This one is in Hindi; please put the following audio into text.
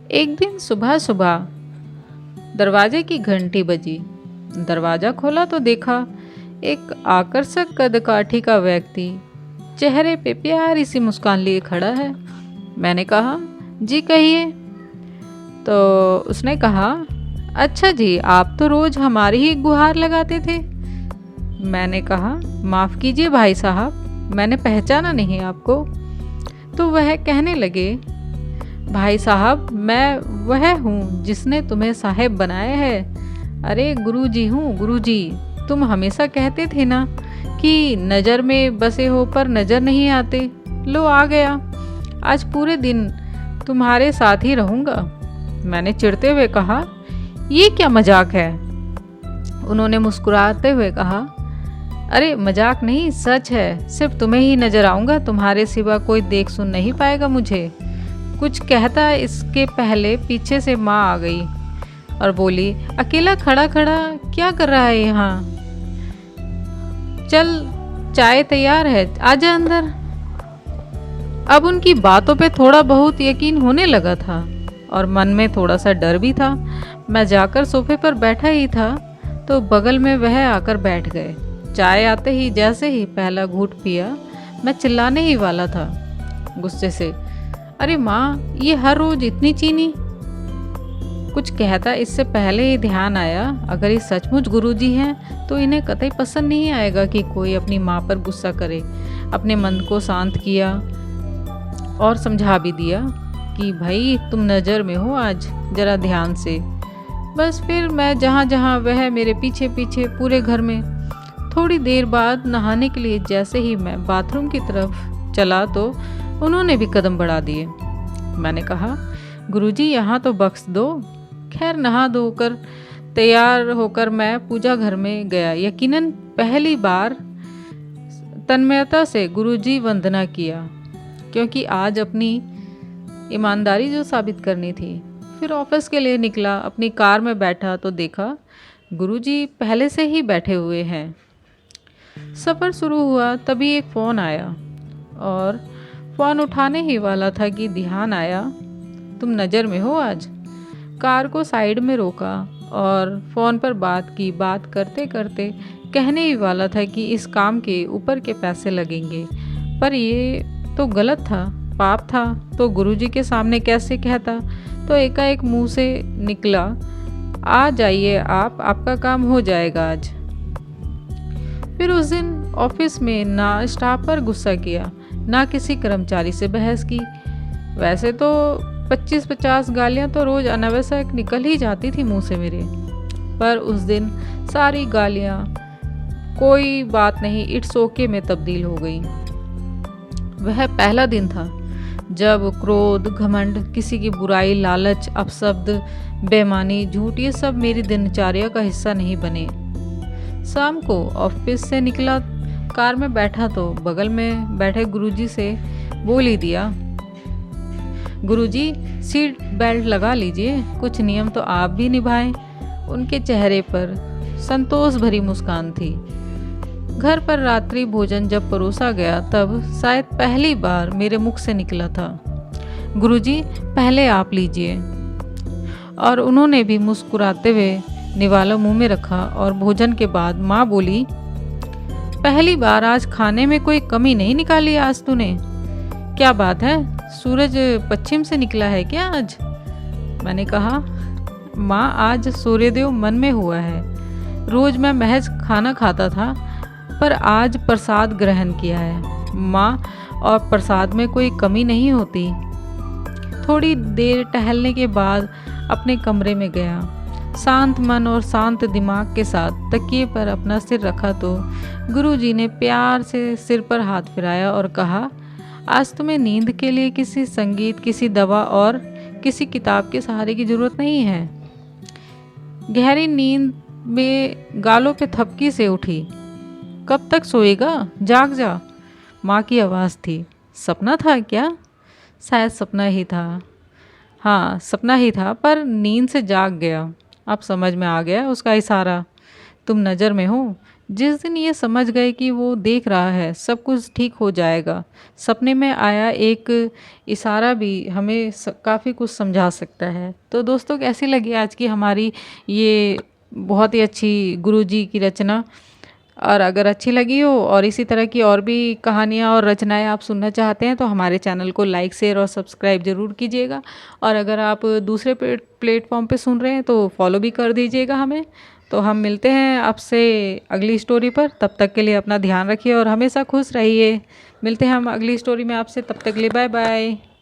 एक दिन सुबह सुबह दरवाजे की घंटी बजी। दरवाजा खोला तो देखा एक आकर्षक कदकाठी का व्यक्ति चेहरे पे प्यारी सी मुस्कान लिए खड़ा है। मैंने कहा, जी कहिए। तो उसने कहा, अच्छा जी, आप तो रोज हमारी ही गुहार लगाते थे। मैंने कहा, माफ़ कीजिए भाई साहब, मैंने पहचाना नहीं आपको। तो वह कहने लगे, भाई साहब, मैं वह हूँ जिसने तुम्हें साहेब बनाया है। अरे गुरुजी हूँ, गुरुजी। तुम हमेशा कहते थे ना कि नज़र में बसे हो पर नज़र नहीं आते। लो आ गया, आज पूरे दिन तुम्हारे साथ ही रहूँगा। मैंने चिढ़ते हुए कहा, ये क्या मजाक है। उन्होंने मुस्कुराते हुए कहा, अरे मजाक नहीं, सच है। सिर्फ तुम्हें ही नजर आऊँगा, तुम्हारे सिवा कोई देख सुन नहीं पाएगा मुझे। कुछ कहता इसके पहले पीछे से माँ आ गई और बोली, अकेला खड़ा खड़ा क्या कर रहा है यहाँ? चल, चाय तैयार है, आजा अंदर। अब उनकी बातों पे थोड़ा बहुत यकीन होने लगा था और मन में थोड़ा सा डर भी था। मैं जाकर सोफे पर बैठा ही था तो बगल में वह आकर बैठ गए। चाय आते ही जैसे ही पहला घूंट पिया, मैं चिल्लाने ही वाला था गुस्से से, अरे माँ, ये हर रोज इतनी चीनी। कुछ कहता इससे पहले ही ध्यान आया, अगर ये सचमुच गुरुजी हैं तो इन्हें कतई पसंद नहीं आएगा कि कोई अपनी माँ पर गुस्सा करे। अपने मन को शांत किया और समझा भी दिया कि भाई तुम नज़र में हो आज, ज़रा ध्यान से। बस फिर मैं जहाँ जहाँ वह मेरे पीछे पीछे पूरे घर में। थोड़ी देर बाद नहाने के लिए जैसे ही मैं बाथरूम की तरफ चला तो उन्होंने भी कदम बढ़ा दिए। मैंने कहा, गुरुजी यहाँ तो बख्श दो। खैर नहा धोकर तैयार होकर मैं पूजा घर में गया। यकीनन पहली बार तन्मयता से गुरुजी वंदना किया, क्योंकि आज अपनी ईमानदारी जो साबित करनी थी। फिर ऑफिस के लिए निकला। अपनी कार में बैठा तो देखा गुरुजी पहले से ही बैठे हुए हैं। सफ़र शुरू हुआ तभी एक फ़ोन आया और फ़ोन उठाने ही वाला था कि ध्यान आया, तुम नज़र में हो आज। कार को साइड में रोका और फ़ोन पर बात की। बात करते करते कहने ही वाला था कि इस काम के ऊपर के पैसे लगेंगे, पर ये तो गलत था, पाप था, तो गुरुजी के सामने कैसे कहता। तो एकाएक मुंह से निकला, आ जाइए आप, आपका काम हो जाएगा आज। फिर उस दिन ऑफिस में ना स्टाफ पर गुस्सा किया, ना किसी कर्मचारी से बहस की। वैसे तो 25-50 गालियाँ तो रोज़ अनावश्यक निकल ही जाती थी मुंह से मेरे, पर उस दिन सारी गालियाँ कोई बात नहीं, इट्स ओके में तब्दील हो गई। वह पहला दिन था जब क्रोध, घमंड, किसी की बुराई, लालच, अपशब्द, बेईमानी, झूठ, ये सब मेरी दिनचर्या का हिस्सा नहीं बने। शाम को ऑफिस से निकला, कार में बैठा तो बगल में बैठे गुरुजी से बोल ही दिया, गुरुजी सीट बेल्ट लगा लीजिए, कुछ नियम तो आप भी निभाएं। उनके चेहरे पर संतोष भरी मुस्कान थी। घर पर रात्रि भोजन जब परोसा गया तब शायद पहली बार मेरे मुख से निकला था, गुरुजी पहले आप लीजिए। और उन्होंने भी मुस्कुराते हुए निवाला मुंह में रखा और भोजन के बाद माँ बोली, पहली बार आज खाने में कोई कमी नहीं निकाली आज तूने। क्या बात है, सूरज पश्चिम से निकला है क्या आज? मैंने कहा, माँ आज सूर्योदय मन में हुआ है। रोज मैं महज खाना खाता था, पर आज प्रसाद ग्रहण किया है माँ, और प्रसाद में कोई कमी नहीं होती। थोड़ी देर टहलने के बाद अपने कमरे में गया। शांत मन और शांत दिमाग के साथ तकिए पर अपना सिर रखा तो गुरुजी ने प्यार से सिर पर हाथ फिराया और कहा, आज तुम्हें नींद के लिए किसी संगीत, किसी दवा और किसी किताब के सहारे की जरूरत नहीं है। गहरी नींद में गालों पे थपकी से उठी। कब तक सोएगा, जाग जा। माँ की आवाज़ थी। सपना था क्या? शायद सपना ही था। हाँ, सपना ही था, पर नींद से जाग गया। अब समझ में आ गया उसका इशारा। तुम नज़र में हो, जिस दिन ये समझ गए कि वो देख रहा है, सब कुछ ठीक हो जाएगा। सपने में आया एक इशारा भी हमें काफ़ी कुछ समझा सकता है। तो दोस्तों, कैसी लगी आज की हमारी ये बहुत ही अच्छी गुरुजी की रचना। और अगर अच्छी लगी हो और इसी तरह की और भी कहानियाँ और रचनाएँ आप सुनना चाहते हैं तो हमारे चैनल को लाइक, शेयर और सब्सक्राइब ज़रूर कीजिएगा। और अगर आप दूसरे प्लेटफॉर्म पे सुन रहे हैं तो फॉलो भी कर दीजिएगा हमें। तो हम मिलते हैं आपसे अगली स्टोरी पर। तब तक के लिए अपना ध्यान रखिए और हमेशा खुश रहिए। मिलते हैं हम अगली स्टोरी में आपसे, तब तक के लिए बाय बाय।